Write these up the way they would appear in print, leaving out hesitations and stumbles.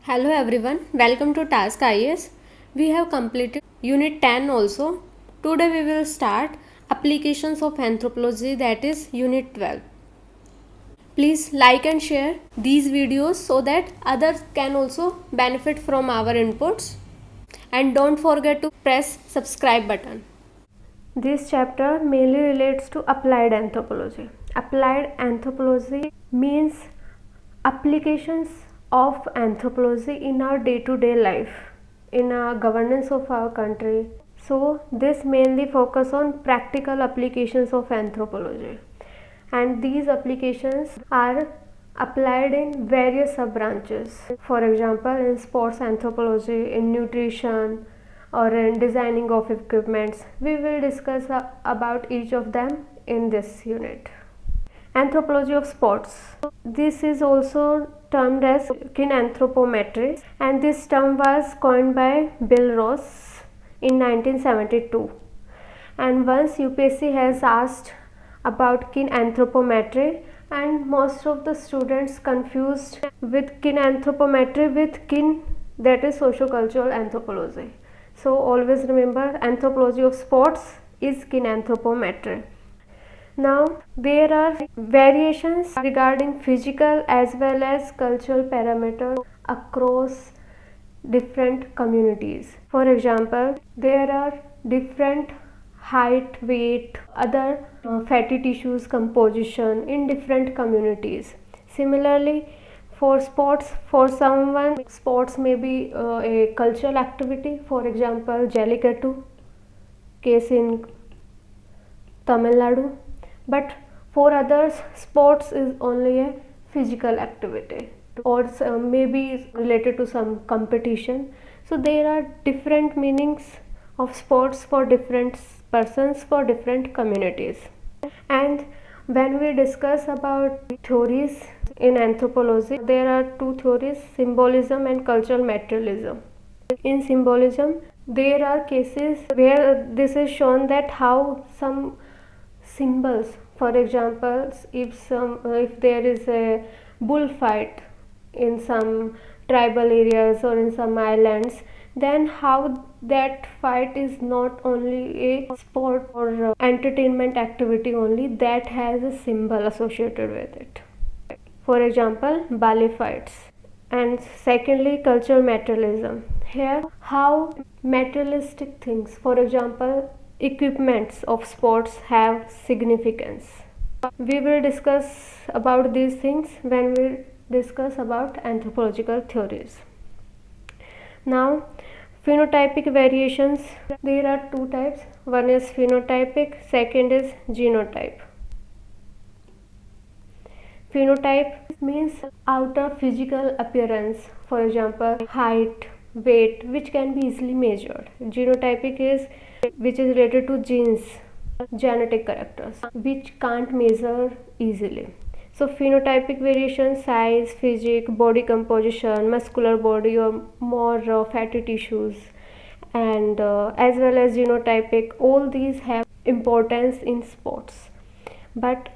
Hello everyone, welcome to Task IS. We have completed Unit 10 also. Today we will start Applications of Anthropology, that is Unit 12. Please like and share these videos so that others can also benefit from our inputs. And don't forget to press subscribe button. This chapter mainly relates to applied anthropology. Applied anthropology means applications of anthropology in our day-to-day life, in our governance of our country. So this mainly focus on practical applications of anthropology, and these applications are applied in various sub branches. For example, in sports anthropology, in nutrition, or in designing of equipments. We will discuss about each of them in this unit. Anthropology of sports. This is also termed as kinanthropometry, and this term was coined by Bill Ross in 1972. And once UPSC has asked about kinanthropometry, and most of the students confused with kinanthropometry with kin, that is sociocultural anthropology. So always remember, anthropology of sports is kinanthropometry. Now there are variations regarding physical as well as cultural parameters across different communities. For example, there are different height, weight, other fatty tissues composition in different communities. Similarly, for sports, for someone sports may be a cultural activity. For example, Jallikattu, case in Tamil Nadu, but for others sports is only a physical activity, or maybe related to some competition. So there are different meanings of sports for different persons, for different communities. And when we discuss about theories in anthropology, there are two theories: symbolism and cultural materialism. In symbolism, there are cases where this is shown that how some symbols, for example, if there is a bullfight in some tribal areas or in some islands, then how that fight is not only a sport or entertainment activity only, that has a symbol associated with it. For example, ballet fights. And secondly, cultural materialism. Here, how materialistic things, for example, equipments of sports have significance. We will discuss about these things when we discuss about anthropological theories. Now, phenotypic variations. There are two types. One is phenotypic, second is genotype. Phenotype means outer physical appearance, for example, height, weight, which can be easily measured. Genotypic is which is related to genes, genetic characters, which can't measure easily. So phenotypic variation: size, physique, body composition, muscular body or more fatty tissues, and as well as genotypic, all these have importance in sports. But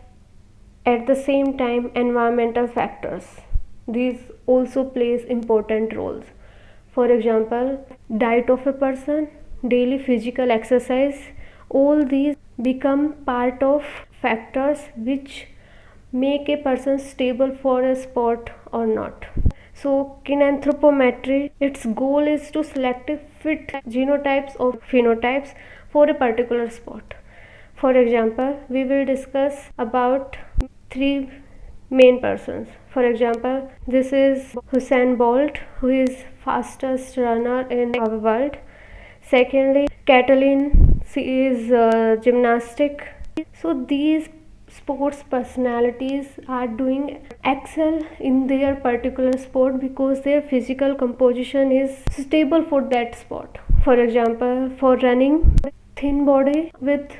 at the same time, environmental factors, these also plays important roles. For example, diet of a person, daily physical exercise, all these become part of factors which make a person stable for a sport or not. So kinanthropometry, its goal is to select fit genotypes or phenotypes for a particular sport. For example, we will discuss about three main persons. For example, this is Usain Bolt, who is fastest runner in our world. Secondly, Kathleen, she is gymnastic. So these sports personalities are doing excel in their particular sport because their physical composition is stable for that sport. For example, for running, thin body with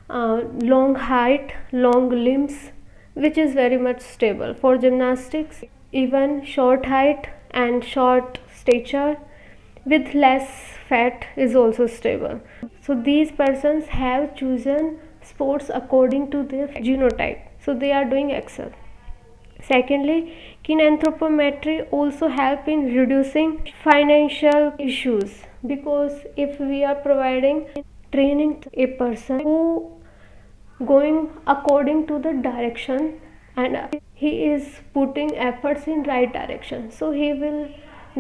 long height, long limbs, which is very much stable. For gymnastics, even short height and short stature with less fat is also stable. So these persons have chosen sports according to their genotype, so they are doing excel. Secondly, kinanthropometry also help in reducing financial issues, because if we are providing training to a person who going according to the direction, and he is putting efforts in right direction, so he will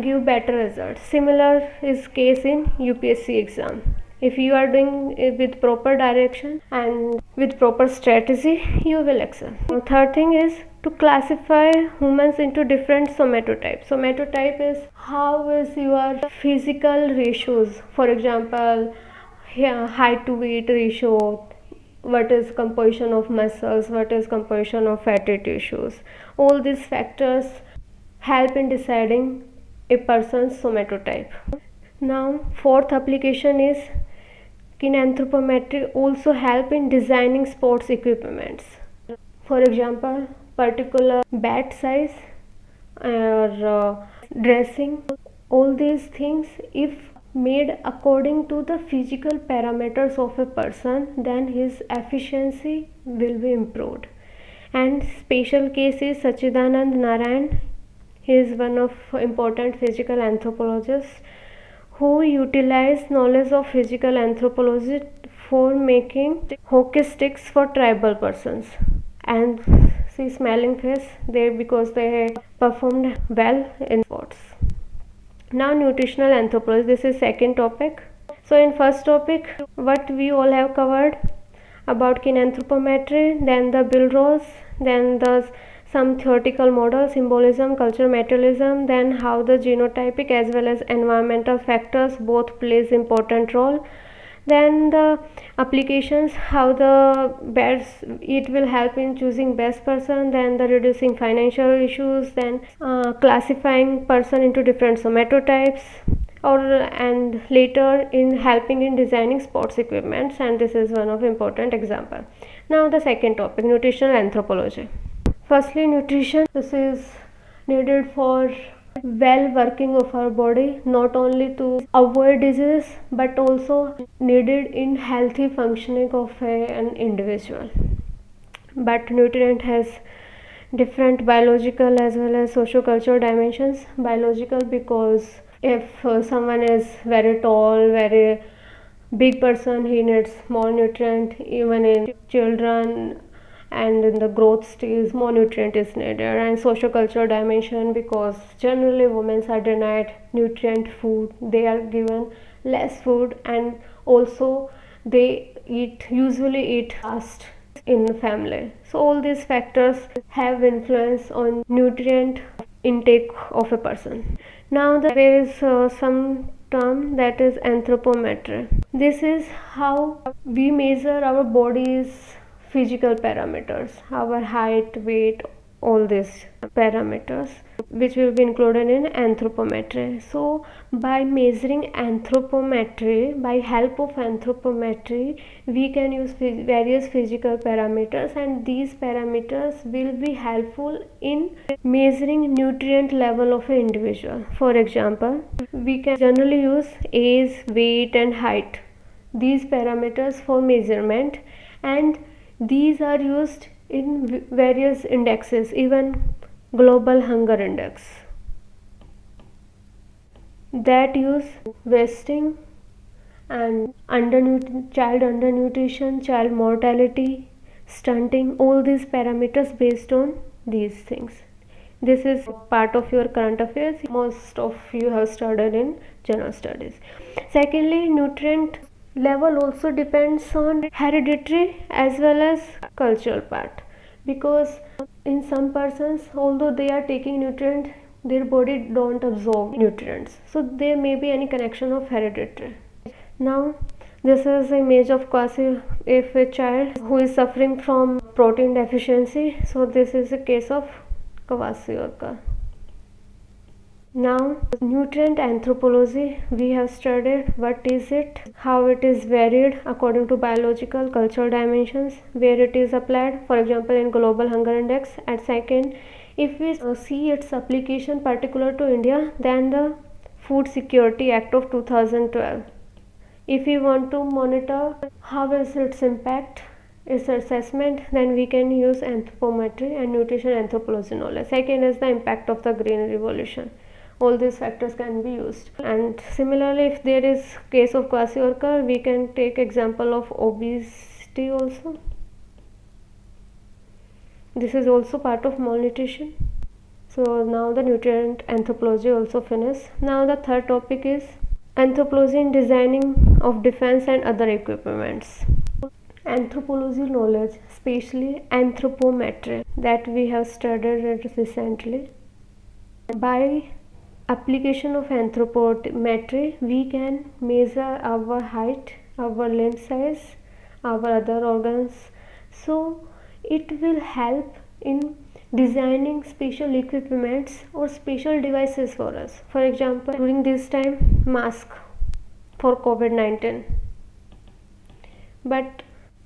give better results. Similar is case in UPSC exam. If you are doing it with proper direction and with proper strategy, you will excel. Third thing is to classify humans into different somatotypes. Somatotype is how is your physical ratios, for example, height to weight ratio, what is composition of muscles, what is composition of fatty tissues. All these factors help in deciding a person's somatotype. Now, fourth application is kinanthropometry also help in designing sports equipments. For example, particular bat size or dressing, all these things, if made according to the physical parameters of a person, then his efficiency will be improved. And special case is Sachidanand Narayan. He is one of important physical anthropologists who utilized knowledge of physical anthropology for making hockey sticks for tribal persons. And see smiling face there because they performed well in sports. Now nutritional anthropology, this is second topic. So in first topic, what we all have covered about kinanthropometry, then the Bill Ross, then the some theoretical model, symbolism, culture, materialism, then how the genotypic as well as environmental factors both plays important role. Then the applications, how the best it will help in choosing best person, then the reducing financial issues, then classifying person into different somatotypes, or and later in helping in designing sports equipments, and this is one of important example. Now the second topic, nutritional anthropology. Firstly, nutrition, this is needed for well working of our body, not only to avoid disease but also needed in healthy functioning of an individual. But nutrient has different biological as well as socio-cultural dimensions. Biological, because if someone is very tall, very big person, he needs more nutrient. Even in children and in the growth stage, more nutrient is needed. And socio-cultural dimension, because generally women are denied nutrient food, they are given less food, and also they usually eat fast in family. So all these factors have influence on nutrient intake of a person. Now there is some term that is anthropometry. This is how we measure our body's physical parameters, our height, weight, all these parameters, which will be included in anthropometry. So by measuring anthropometry, by help of anthropometry, we can use various physical parameters, and these parameters will be helpful in measuring nutrient level of an individual. For example, we can generally use age, weight and height, these parameters for measurement, and these are used in various indexes, even global hunger index, that use wasting and child undernutrition, child mortality, stunting, all these parameters based on these things. This is part of your current affairs, most of you have studied in general studies. Secondly, nutrient level also depends on hereditary as well as cultural part, because in some persons, although they are taking nutrient, their body don't absorb nutrients, so there may be any connection of hereditary. Now this is an image of Kwasi, if a child who is suffering from protein deficiency, so this is a case of Kwashiorkor. Now nutrient anthropology, we have studied what is it, how it is varied according to biological, cultural dimensions, where it is applied, for example in global hunger index. And second, if we see its application particular to India, then the Food Security Act of 2012. If we want to monitor how is its impact is assessment, then we can use anthropometry and nutrition anthropology knowledge. Second is the impact of the green revolution. All these factors can be used. And similarly, if there is case of kwashiorkor, we can take example of obesity also. This is also part of malnutrition. So now the nutrient anthropology also finished. Now the third topic is anthropology in designing of defense and other equipments. Anthropology knowledge, especially anthropometry, that we have studied recently. By application of anthropometry, we can measure our height, our limb size, our other organs. So it will help in designing special equipments or special devices for us. For example, during this time, mask for COVID-19. But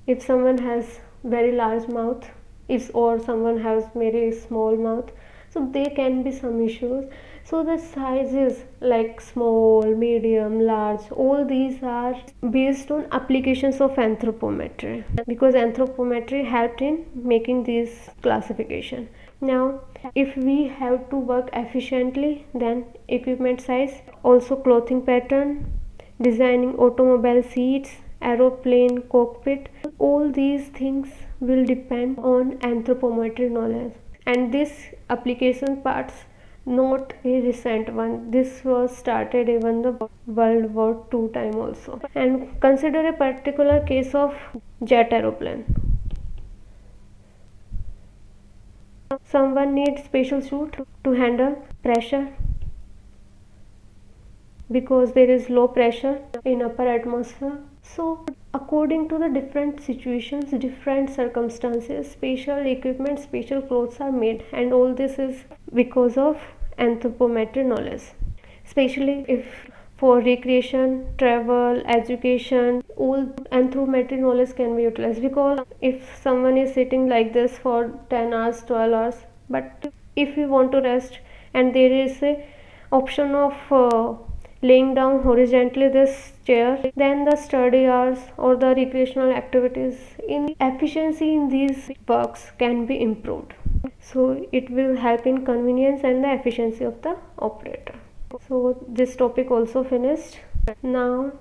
if someone has very large mouth, or someone has very small mouth, so there can be some issues. So the sizes like small, medium, large, all these are based on applications of anthropometry, because anthropometry helped in making this classification. Now if we have to work efficiently, then equipment size, also clothing pattern, designing automobile seats, aeroplane cockpit, all these things will depend on anthropometry knowledge. And this application parts not a recent one, this was started even the World War II time also. And consider a particular case of jet aeroplane. Someone needs special suit to handle pressure, because there is low pressure in upper atmosphere. So according to the different situations, different circumstances, special equipment, special clothes are made, and all this is because of anthropometry knowledge. Especially if for recreation, travel, education, all anthropometry knowledge can be utilized, because if someone is sitting like this for 10 hours, 12 hours, but if we want to rest and there is a option of laying down horizontally this chair, then the study hours or the recreational activities in efficiency in these works can be improved. So it will help in convenience and the efficiency of the operator. So this topic also finished. Now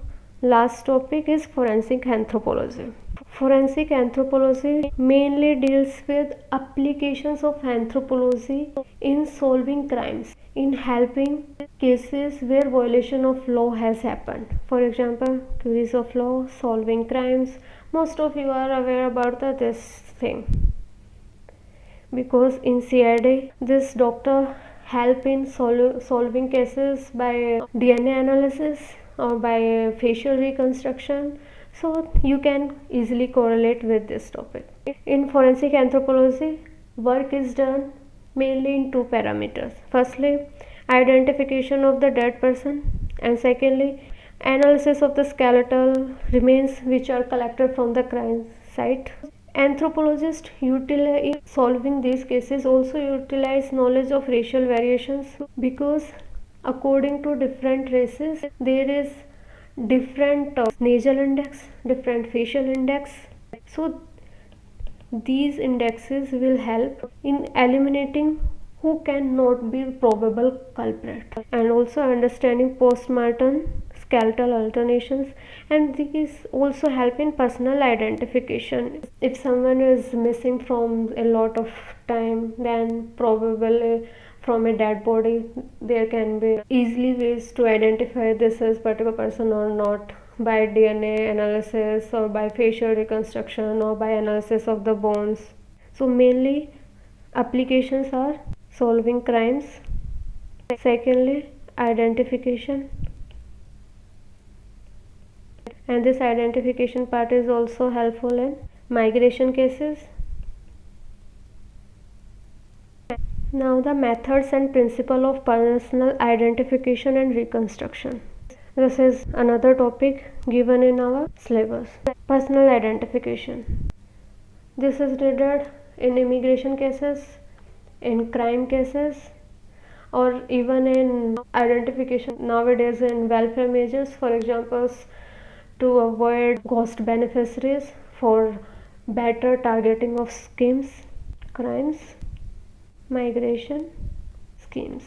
last topic is forensic anthropology. Forensic anthropology mainly deals with applications of anthropology in solving crimes, in helping cases where violation of law has happened. For example, queries of law, solving crimes. Most of you are aware about this thing, because in CID this doctor help in solving cases by DNA analysis or by facial reconstruction. So you can easily correlate with this topic. In forensic anthropology, work is done mainly in two parameters. Firstly, identification of the dead person, and secondly, analysis of the skeletal remains which are collected from the crime site. Anthropologists utilize solving these cases also utilize knowledge of racial variations, because according to different races there is different nasal index, different facial index. So these indexes will help in eliminating who cannot be probable culprit, and also understanding post-mortem skeletal alternations, and these also help in personal identification. If someone is missing from a lot of time, then probably from a dead body there can be easily ways to identify this as particular person or not, by DNA analysis or by facial reconstruction or by analysis of the bones. So mainly applications are solving crimes, secondly identification, and this identification part is also helpful in migration cases. Now the methods and principle of personal identification and reconstruction. This is another topic given in our syllabus. Personal identification. This is needed in immigration cases, in crime cases, or even in identification nowadays in welfare measures. For example, to avoid ghost beneficiaries, for better targeting of schemes, crimes, migration schemes,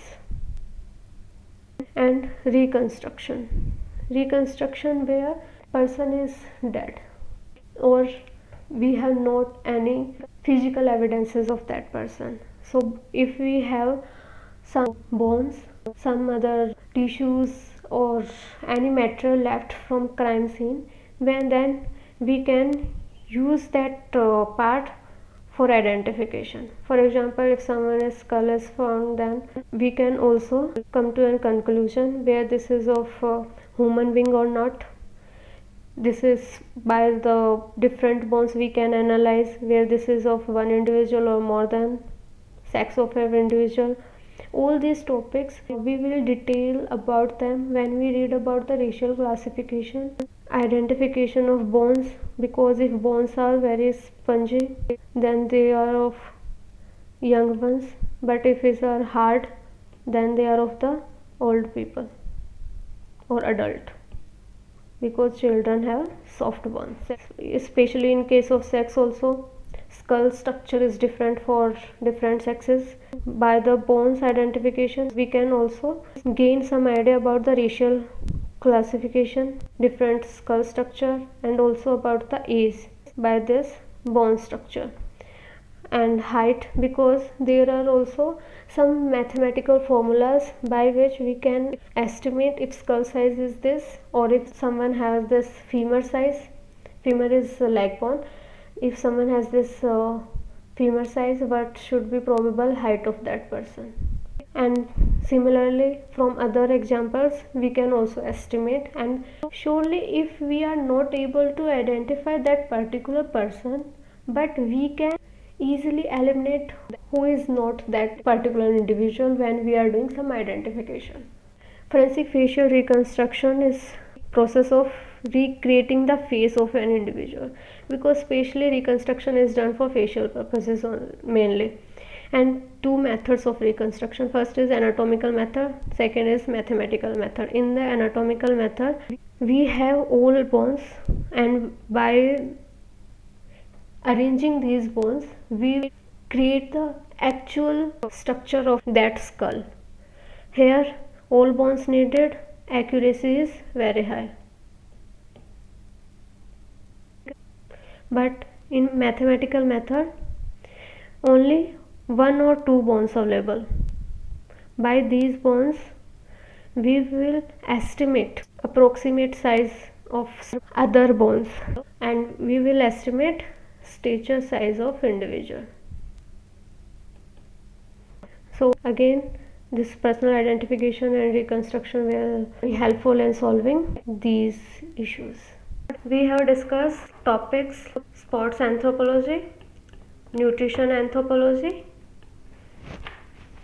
and reconstruction. Reconstruction where person is dead or we have not any physical evidences of that person. So if we have some bones, some other tissues or any material left from crime scene, then we can use that part for identification. For example, if someone's skull is found, then we can also come to a conclusion where this is of human being or not. This is by the different bones we can analyze where this is of one individual or more than sex of every individual. All these topics we will detail about them when we read about the racial classification, identification of bones, because if bones are very spongy then they are of young ones, but if it are hard then they are of the old people or adult, because children have soft bones. Especially in case of sex also, skull structure is different for different sexes. By the bones identification we can also gain some idea about the racial classification, different skull structure, and also about the age by this bone structure. And height, because there are also some mathematical formulas by which we can estimate if skull size is this, or if someone has this femur size. Femur is leg bone. If someone has this femur size, what should be probable height of that person. And similarly from other examples we can also estimate. And surely if we are not able to identify that particular person, but we can easily eliminate who is not that particular individual when we are doing some identification. Forensic facial reconstruction is process of recreating the face of an individual, because spatially reconstruction is done for facial purposes mainly. And two methods of reconstruction: first is anatomical method, second is mathematical method. In the anatomical method we have all bones, and by arranging these bones we create the actual structure of that skull. Here all bones needed, accuracy is very high. But in mathematical method only one or two bones available. By these bones we will estimate approximate size of other bones, and we will estimate stature size of individual. So again this personal identification and reconstruction will be helpful in solving these issues. We have discussed topics: sports anthropology, nutrition anthropology,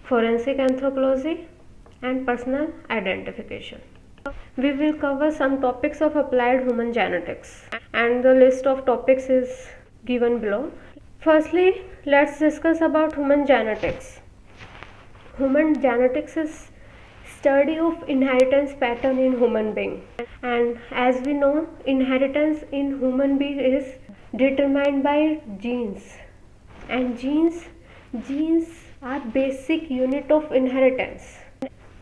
forensic anthropology, and personal identification. We will cover some topics of applied human genetics, and the list of topics is given below. Firstly, let's discuss about human genetics. Human genetics is study of inheritance pattern in human being, and as we know, inheritance in human being is determined by genes, and genes are basic unit of inheritance,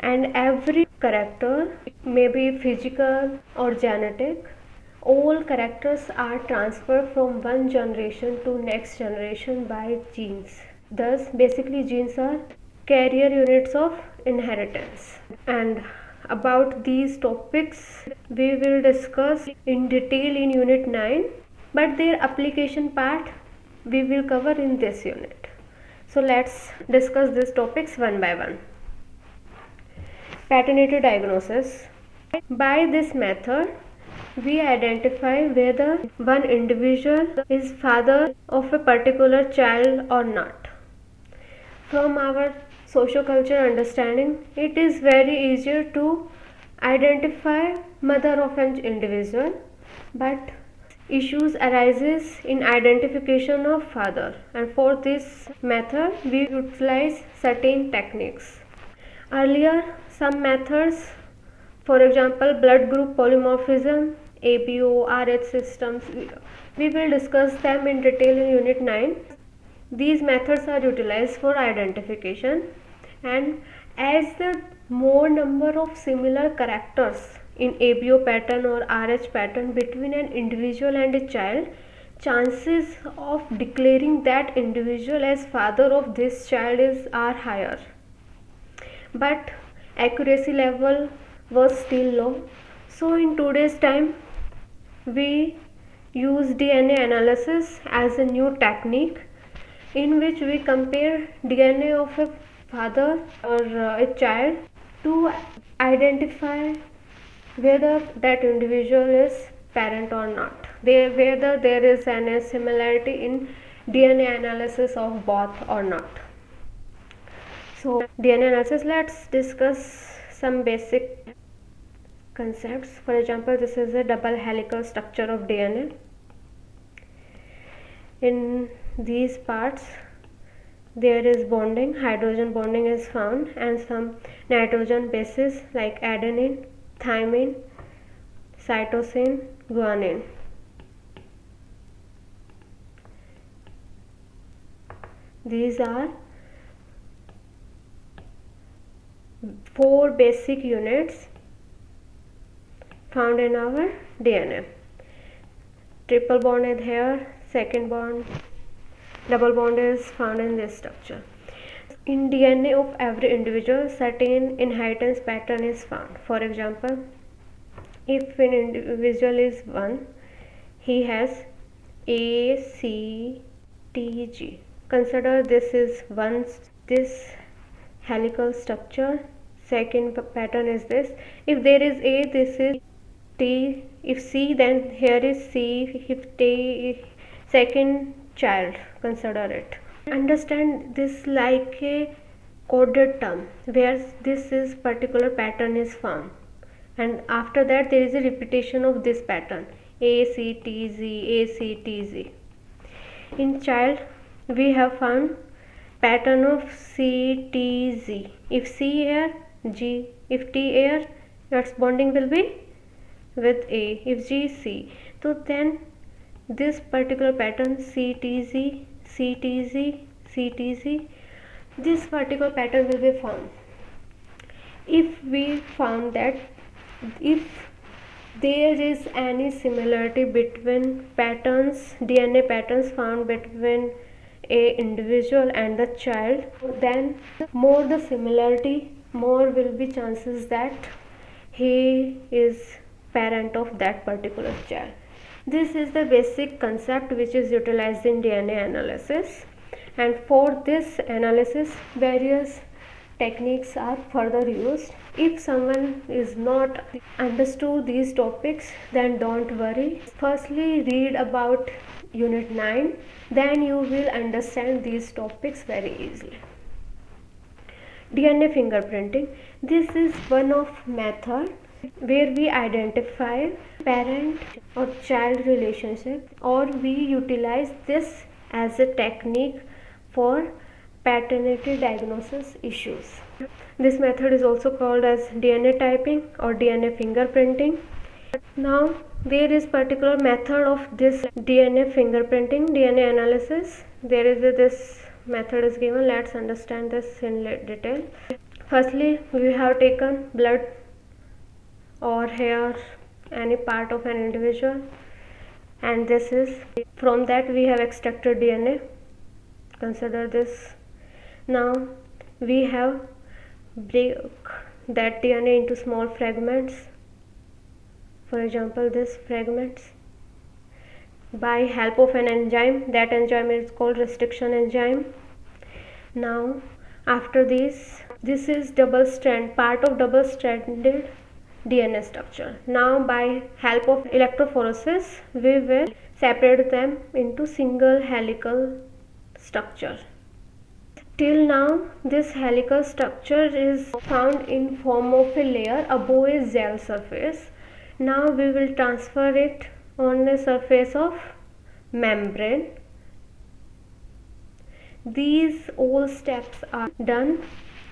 and every character, may be physical or genetic, all characters are transferred from one generation to next generation by genes. Thus basically genes are carrier units of inheritance. And about these topics we will discuss in detail in unit 9, but their application part we will cover in this unit. So let's discuss these topics one by one. Paternity diagnosis. By this method we identify whether one individual is father of a particular child or not. From our socio-cultural understanding, it is very easier to identify mother of an individual, but issues arises in identification of father, and for this method we utilize certain techniques. Earlier some methods, for example blood group polymorphism, ABO, RH systems, We will discuss them in detail in Unit 9. These methods are utilized for identification, and as the more number of similar characters in ABO pattern or RH pattern between an individual and a child, chances of declaring that individual as father of this child are higher. But accuracy level was still low. So in today's time, we use DNA analysis as a new technique in which we compare DNA of a father or a child to identify whether that individual is parent or not, whether there is any similarity in DNA analysis of both or not. So DNA analysis, let's discuss some basic concepts. For example, this is a double helical structure of DNA. In these parts there is bonding, hydrogen bonding is found, and some nitrogen bases like adenine, thymine, cytosine, guanine. These are 4 basic units found in our DNA. Triple bond is here, second bond, double bond is found in this structure. In DNA of every individual, certain inheritance pattern is found. For example, if an individual is 1, he has A, C, T, G. Consider this is this helical structure. Second pattern is this. If there is A, this is T. If C, then here is C. If T, second child, consider it. Understand this like a coded term where this is particular pattern is found, and after that there is a repetition of this pattern A, C, T, Z, A, C, T, Z. In child we have found pattern of C, T, Z. If C here, G. If T here, its bonding will be with A. If G, C. So then this particular pattern C, T, Z, C, T, Z, C, T, Z, this particular pattern will be found. If we found that if there is any similarity between patterns, DNA patterns found between a individual and the child, then more the similarity, more will be chances that he is parent of that particular child. This is the basic concept which is utilized in DNA analysis, and for this analysis various techniques are further used. If someone is not understood these topics, then don't worry. Firstly, read about Unit 9, then you will understand these topics very easily. DNA fingerprinting. This is one of method where we identify parent or child relationship, or we utilize this as a technique for paternity diagnosis issues. This method is also called as DNA typing or DNA fingerprinting. Now there is particular method of this DNA fingerprinting, DNA analysis. There is this method is given. Let's understand this in detail. Firstly, we have taken blood or hair, any part of an individual, and this is from that we have extracted DNA. Consider this. Now we have break that DNA into small fragments. For example, this fragments by help of an enzyme. That enzyme is called restriction enzyme. Now after this is double strand, part of double stranded DNA structure. Now by help of electrophoresis we will separate them into single helical structure. Till now this helical structure is found in form of a layer above a gel surface. Now we will transfer it on a surface of membrane. These all steps are done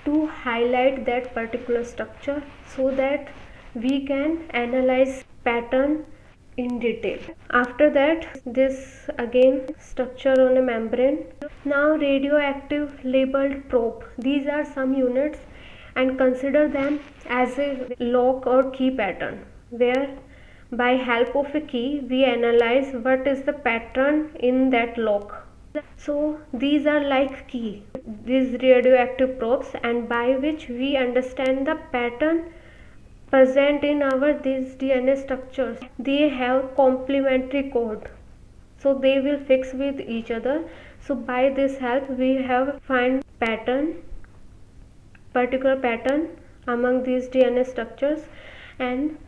to highlight that particular structure so that we can analyze pattern in detail. After that, this again structure on a membrane. Now radioactive labeled probe. These are some units, and consider them as a lock or key pattern, where by help of a key we analyze what is the pattern in that lock. So these are like key, these radioactive probes, and by which we understand the pattern present in our these DNA structures. They have complementary code, so they will fix with each other. So by this help we have find particular pattern among these DNA structures. And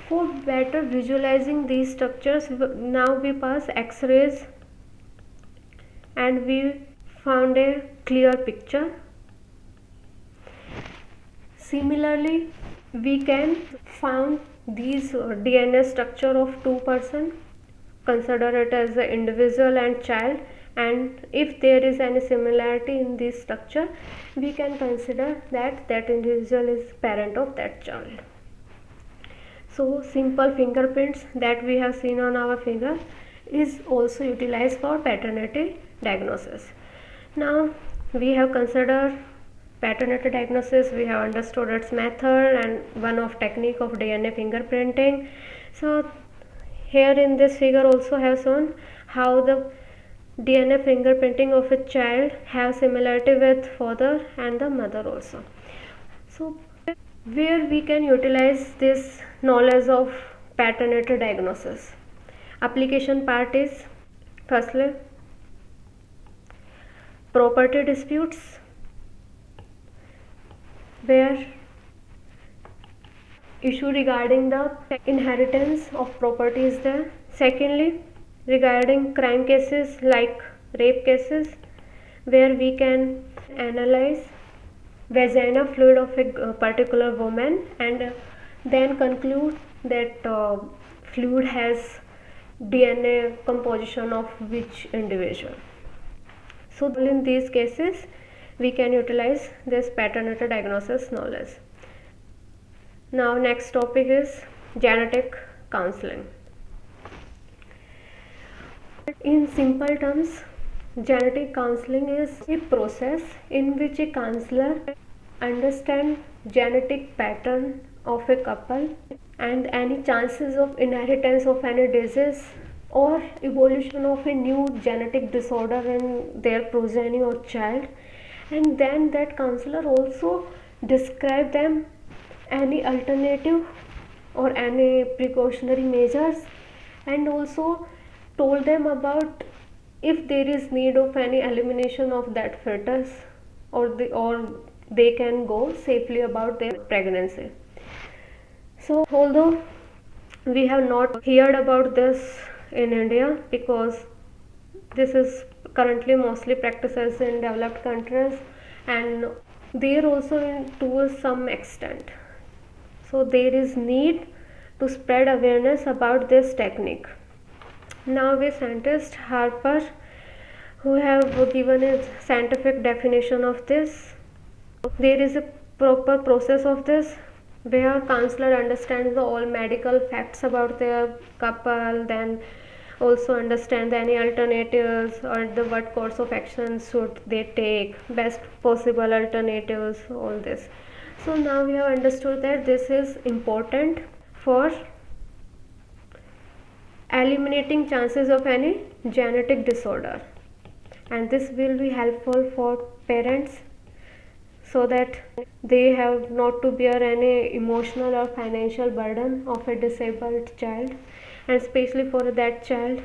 for better visualizing these structures, now we pass X-rays and we found a clear picture. Similarly, we can found these DNA structure of two person, consider it as an individual and child, and if there is any similarity in this structure, we can consider that that individual is parent of that child. So simple fingerprints that we have seen on our finger is also utilized for paternity diagnosis. Now we have considered paternity diagnosis, we have understood its method and one of technique of DNA fingerprinting. So here in this figure also have shown how the DNA fingerprinting of a child have similarity with father and the mother also. So where we can utilize this knowledge of paternity diagnosis. Application part is firstly property disputes, where issue regarding the inheritance of property is there. Secondly, regarding crime cases like rape cases, where we can analyze vagina fluid of a particular woman and then conclude that fluid has DNA composition of which individual. So in these cases we can utilize this paternity diagnosis knowledge. Now next topic is genetic counseling. In simple terms, genetic counseling is a process in which a counselor understands genetic pattern of a couple and any chances of inheritance of any disease or evolution of a new genetic disorder in their progeny or child, and then that counselor also describe them any alternative or any precautionary measures, and also told them about if there is need of any elimination of that fetus, or they can go safely about their pregnancy. So although we have not heard about this in India, because this is currently mostly practices in developed countries and there also to some extent. So there is need to spread awareness about this technique. Now with scientist Harper, who have given a scientific definition of this. There is a proper process of this where counselor understands the all medical facts about their couple, then also understand any alternatives or the what course of action should they take, best possible alternatives, all this. So now we have understood that this is important for eliminating chances of any genetic disorder, and this will be helpful for parents so that they have not to bear any emotional or financial burden of a disabled child, and especially for that child,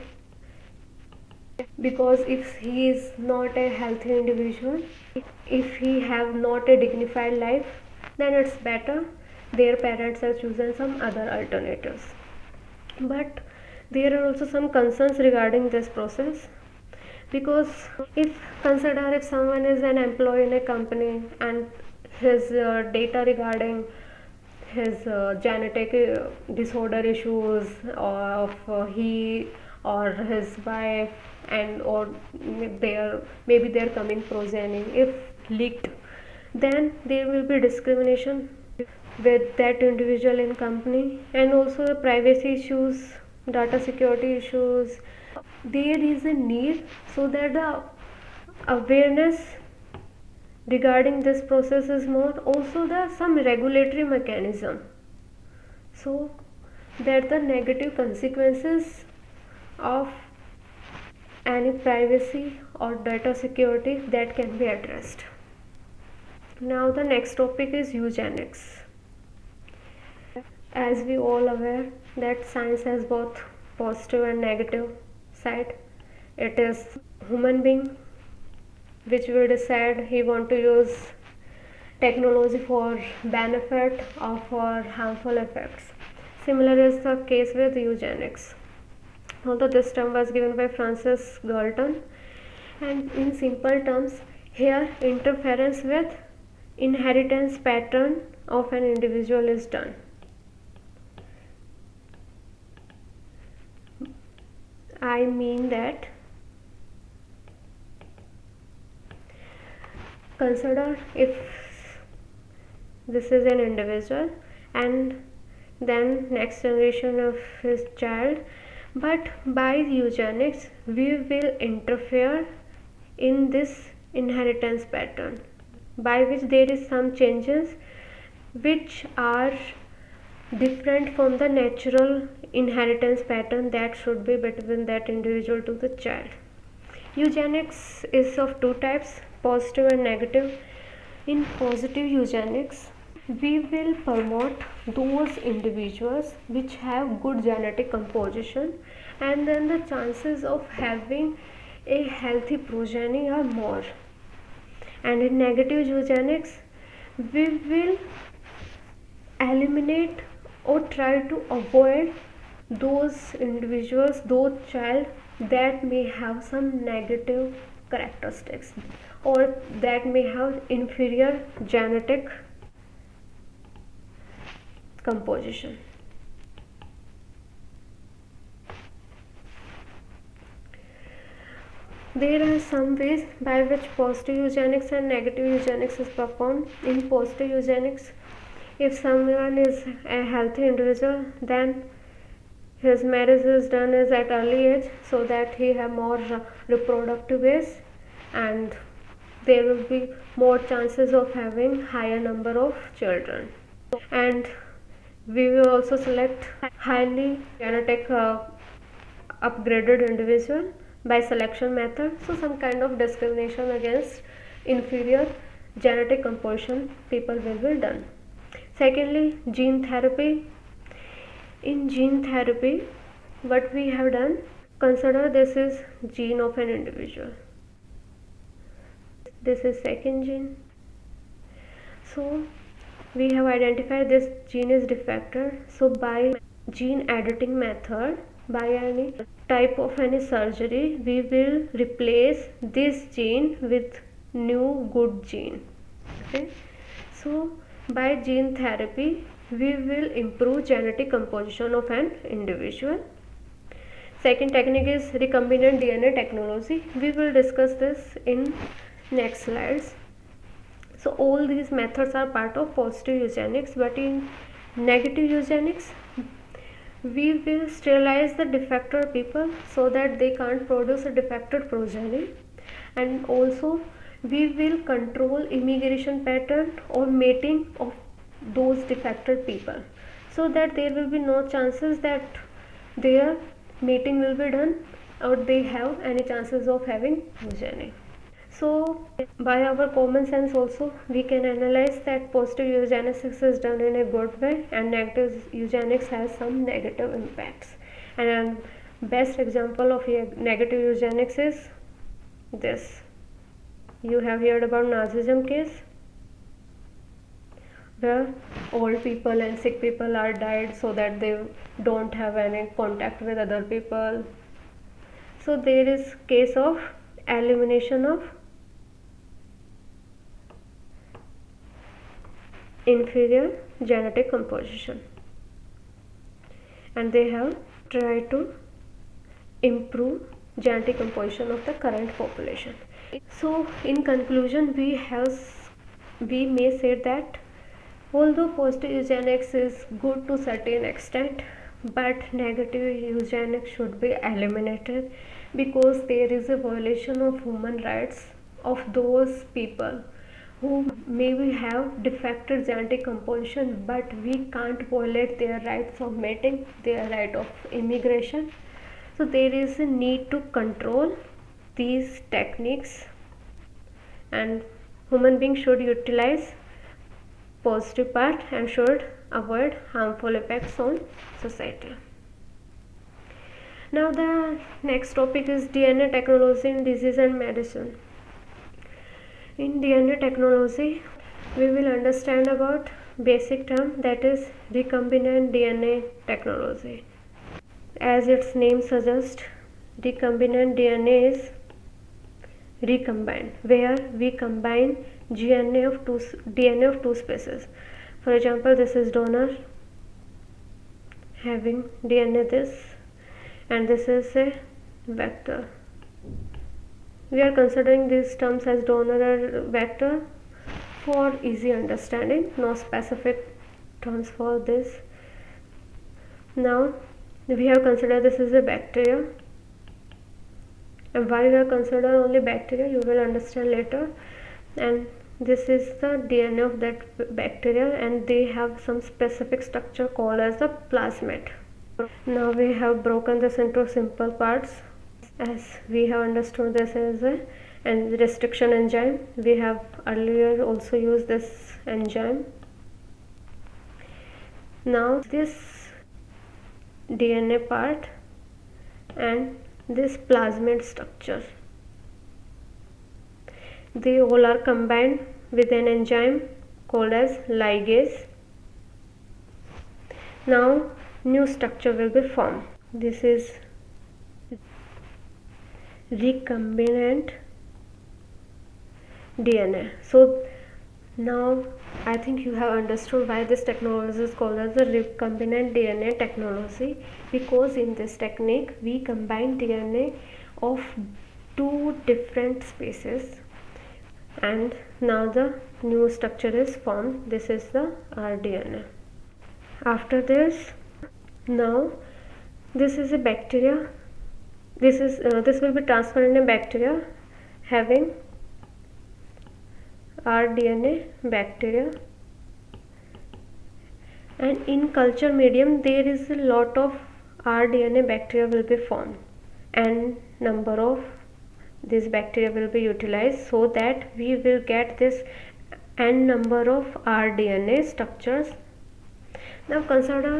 because if he is not a healthy individual, if he have not a dignified life, then it's better their parents have chosen some other alternatives. But there are also some concerns regarding this process, because if consider if someone is an employee in a company and his data regarding his genetic disorder issues of he or his wife and or maybe their coming progeny, if leaked, then there will be discrimination with that individual in company, and also the privacy issues data security issues. There is a need so that the awareness regarding this process is more. Also there some regulatory mechanism so that the negative consequences of any privacy or data security that can be addressed. Now the next topic is eugenics. As we all aware that science has both positive and negative side. It is human being which will decide he want to use technology for benefit or for harmful effects. Similar is the case with eugenics. Although this term was given by Francis Galton, and in simple terms, here interference with inheritance pattern of an individual is done. I mean that consider if this is an individual and then next generation of his child, but by eugenics we will interfere in this inheritance pattern by which there is some changes which are different from the natural inheritance pattern that should be between that individual to the child. Eugenics is of two types, positive and negative. In positive eugenics, we will promote those individuals which have good genetic composition, and then the chances of having a healthy progeny are more. And in negative eugenics, we will eliminate or try to avoid those individuals, those child that may have some negative characteristics or that may have inferior genetic composition. There are some ways by which positive eugenics and negative eugenics is performed. In positive eugenics, if someone is a healthy individual, then his marriage is done is at early age so that he have more reproductive age, and there will be more chances of having higher number of children. And we will also select highly genetic upgraded individual by selection method, so some kind of discrimination against inferior genetic composition people will be done. Secondly, gene therapy. In gene therapy, what we have done, consider this is gene of an individual, this is second gene, so we have identified this gene is defected, so by gene editing method, by any type of any surgery, we will replace this gene with new good gene. Okay, so by gene therapy we will improve genetic composition of an individual. Second technique is recombinant DNA technology. We will discuss this in next slides. So all these methods are part of positive eugenics, but in negative eugenics we will sterilize the defected people so that they can't produce a defected progeny, and also we will control immigration pattern or mating of those defected people so that there will be no chances that their mating will be done or they have any chances of having progeny. So by our common sense also we can analyze that positive eugenics is done in a good way and negative eugenics has some negative impacts. And best example of negative eugenics is this. You have heard about Nazism case where old people and sick people are died so that they don't have any contact with other people. So there is case of elimination of inferior genetic composition, and they have tried to improve genetic composition of the current population. So in conclusion, we may say that although positive eugenics is good to certain extent, but negative eugenics should be eliminated because there is a violation of human rights of those people who maybe have defective genetic composition, but we can't violate their rights of mating, their right of immigration. So there is a need to control these techniques, and human beings should utilize positive part and should avoid harmful effects on society. Now the next topic is DNA technology in disease and medicine. In DNA technology, we will understand about basic term, that is recombinant DNA technology. As its name suggests, recombinant DNA is recombined, where we combine DNA of two species. For example, this is donor having DNA this, and this is a vector. We are considering these terms as donor or vector for easy understanding, no specific terms for this. Now we have considered this is a bacteria, and why we have considered only bacteria you will understand later. And this is the DNA of that bacteria, and they have some specific structure called as the plasmid. Now we have broken this into simple parts, as we have understood this as a and restriction enzyme. We have earlier also used this enzyme. Now this DNA part and this plasmid structure, they all are combined with an enzyme called as ligase. Now new structure will be formed. This is recombinant DNA. So now I think you have understood why this technology is called as the recombinant DNA technology, because in this technique we combine DNA of two different species, and now the new structure is formed. This is the rDNA. After this, now this is a bacteria. This will be transferred in a bacteria having rDNA bacteria, and in culture medium there is a lot of rDNA bacteria will be formed, and number of this bacteria will be utilized so that we will get this n number of rDNA structures. Now consider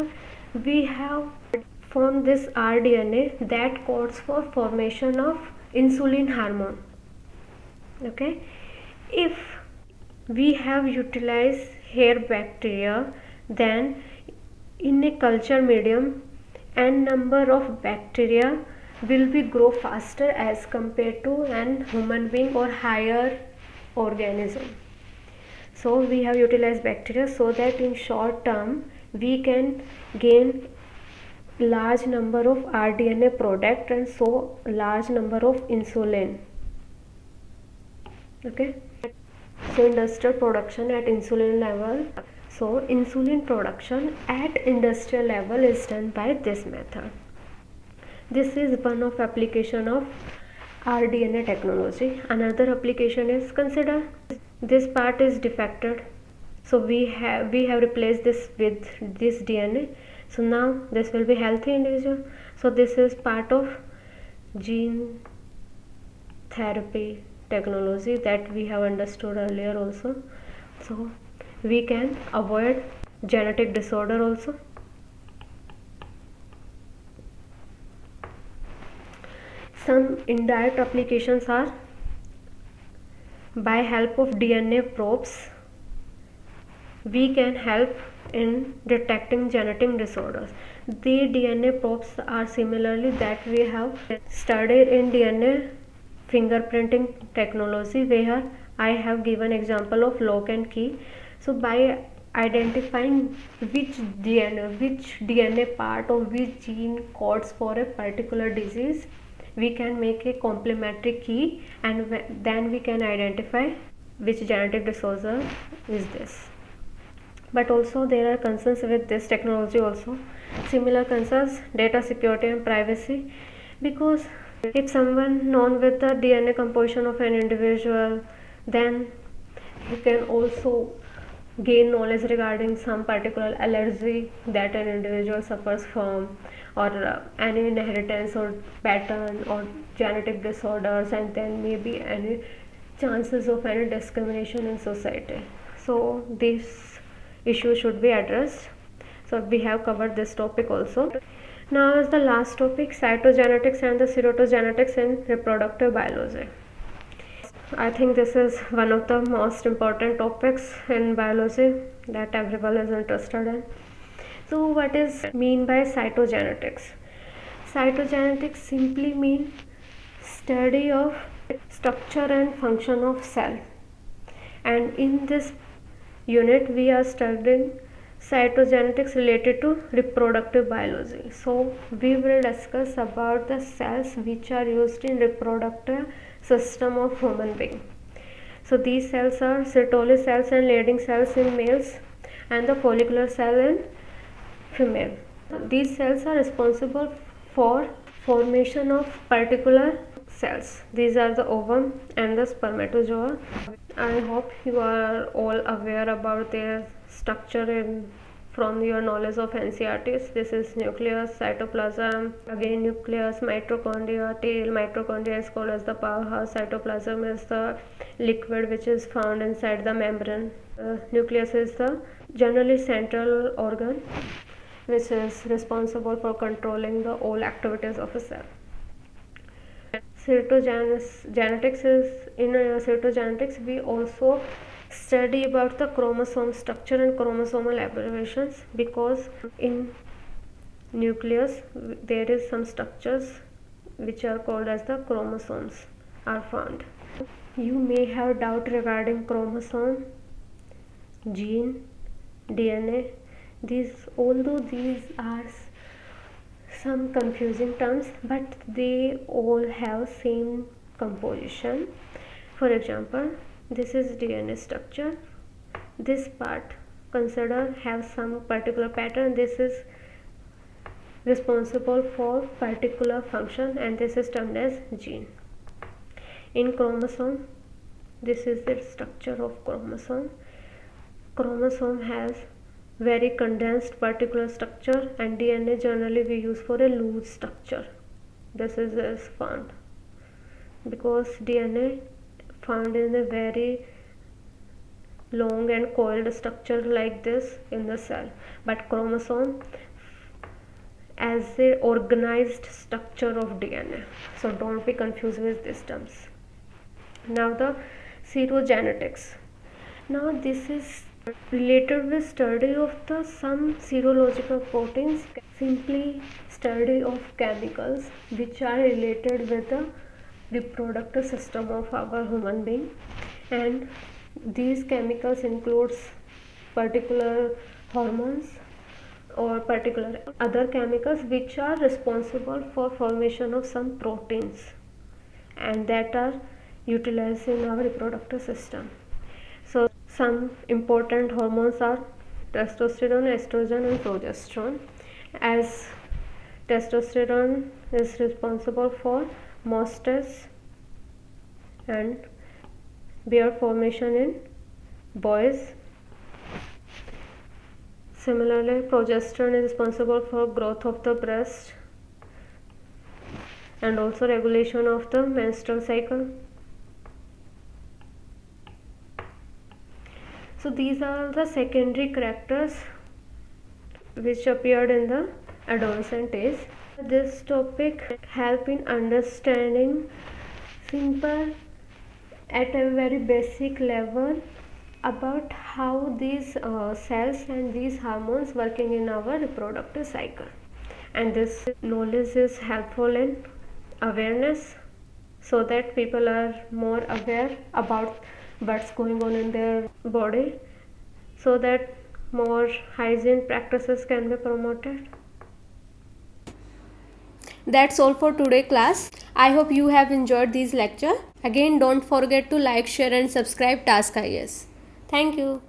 we have formed this rDNA that codes for formation of insulin hormone. Okay, if we have utilized hair bacteria, then in a culture medium n number of bacteria will be grow faster as compared to an human being or higher organism. So we have utilized bacteria so that in short term we can gain large number of rDNA product and so large number of insulin. Okay, so industrial production at insulin level. So insulin production at industrial level is done by this method. This is one of application of rDNA technology. Another application is, consider this part is defected, so we have replaced this with this DNA. So now this will be healthy individual. So this is part of gene therapy technology that we have understood earlier also. So we can avoid genetic disorder also. Some indirect applications are by help of DNA probes we can help in detecting genetic disorders. The DNA probes are similarly that we have studied in DNA fingerprinting technology, where I have given example of lock and key. So by identifying which DNA part or which gene codes for a particular disease, we can make a complementary key, and then we can identify which genetic disorder is this. but also there are concerns with this technology also. Similar concerns, data security and privacy, because if someone known with the DNA composition of an individual, then he can also gain knowledge regarding some particular allergy that an individual suffers from, or any inheritance or pattern or genetic disorders, and then maybe any chances of any discrimination in society. So this issue should be addressed. So we have covered this topic also. Now is the last topic, cytogenetics and the serotogenetics in reproductive biology. I think this is one of the most important topics in biology that everyone is interested in. So what is mean by cytogenetics? Cytogenetics simply mean study of structure and function of cell, and in this unit we are studying cytogenetics related to reproductive biology. So we will discuss about the cells which are used in reproductive system of human being. So these cells are Sertoli cells and Leydig cells in males and the follicular cell in female. These cells are responsible for formation of particular cells. These are the ovum and the spermatozoa. I hope you are all aware about their structure in from your knowledge of NCERTs. This is nucleus, cytoplasm, again nucleus, mitochondria, tail. Mitochondria is called as the powerhouse. Cytoplasm is the liquid which is found inside the membrane. Nucleus is the generally central organ which is responsible for controlling the all activities of a cell. Cytogenetics is in cytogenetics we also study about the chromosome structure and chromosomal abbreviations, because in nucleus there is some structures which are called as the chromosomes are found. You may have doubt regarding chromosome, gene, DNA. Although these are some confusing terms, but they all have same composition. For example, this is DNA structure. This part consider have some particular pattern. This is responsible for particular function, and this is termed as gene. In chromosome, this is the structure of chromosome. Chromosome has very condensed particular structure, and DNA generally we use for a loose structure. This is found because DNA found in a very long and coiled structure like this in the cell, but chromosome as a organized structure of DNA. So don't be confused with these terms. Now the serogenetics. Now this is related with study of the some serological proteins, simply study of chemicals which are related with the reproductive system of our human being, and these chemicals includes particular hormones or particular other chemicals which are responsible for formation of some proteins and that are utilized in our reproductive system. So some important hormones are testosterone, estrogen and progesterone. As testosterone is responsible for mastase and beard formation in boys. Similarly, progesterone is responsible for growth of the breast and also regulation of the menstrual cycle. So these are the secondary characters which appeared in the adolescent age. This topic help in understanding simple at a very basic level about how these cells and these hormones working in our reproductive cycle, and this knowledge is helpful in awareness so that people are more aware about what's going on in their body, so that more hygiene practices can be promoted. That's all for today class. I hope you have enjoyed this lecture. Again, don't forget to like, share and subscribe Task IAS. Thank you.